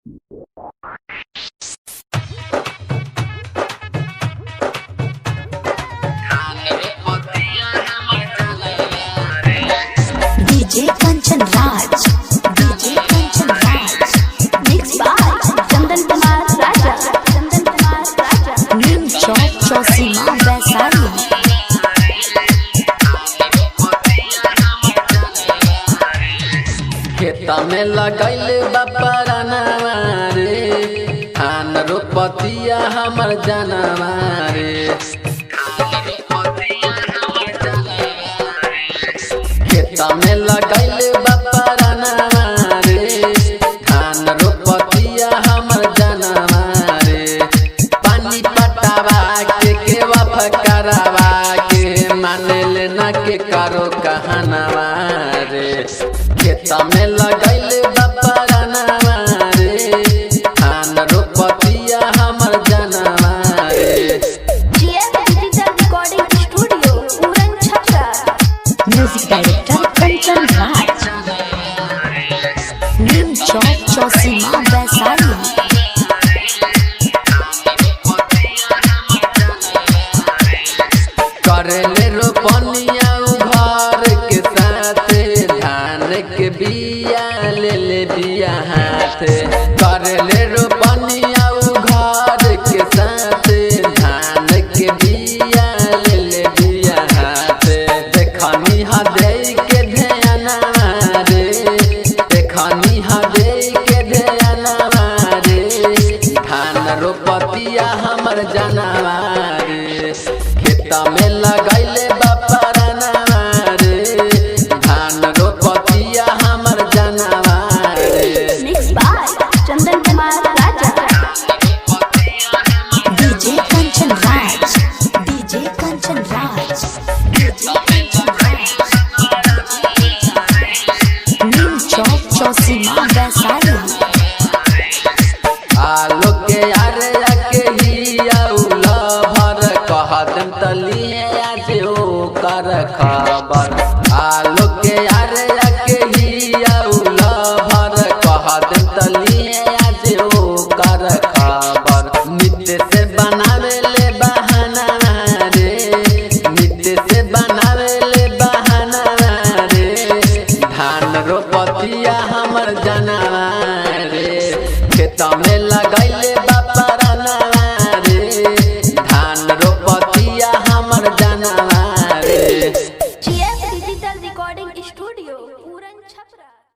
DJ Kanchan Raj, DJ Kanchan Raj, mix by Chandan Kumar Raja, Chandan Kumar Raja, Neem Chowk Chausima Vaishali. खेता में लगैल बपरनवा रे, धान रोपतिया हमर जनवा रे। खेता में लगैल बपरनवा रे, धान रोपतिया हमर जनवा रे। पानी पटावा के वफकरवा के, मानेल न के करो कहनवा रे। खेता में लगैल बपरनवा रे, धान रोपतिया हमर जनवा रे। जीएफ डिजिटल रिकॉर्डिंग स्टूडियो पूरन छपरा। Music director Kanchan Raj, Neem Chowk Chausima Vaishali. करेले रोपनिया घर के साथे, धान के बिया ले बिया हाथ। करेले रोपनिया घर के साथे, धान के बिया ले बिया हाथ। देखनी हदे के ध्यानवा रे, देखनी हदे के ध्यानवा रे। धान रोपतिया हमर जनवा रे, खेता में लगैले बपरनवा रे। धान रोपतिया हमर जनवा रे। Mix by Chandan Kumar Raja, DJ Kanchan Raj, DJ Kanchan Raj, Neem Chowk Chausima Vaishali. आलो के यारे के हिया उलभर, कहदम तलिए आज ओकर खबर। आलो के यारे के हिया उलभर, कहदम तलिए आज ओकर खबर। नित्य से बनावे ले बहाना रे, नित्य से बनावे ले बहाना रे। धान रोपतिया हमर जनवा रे, खेता में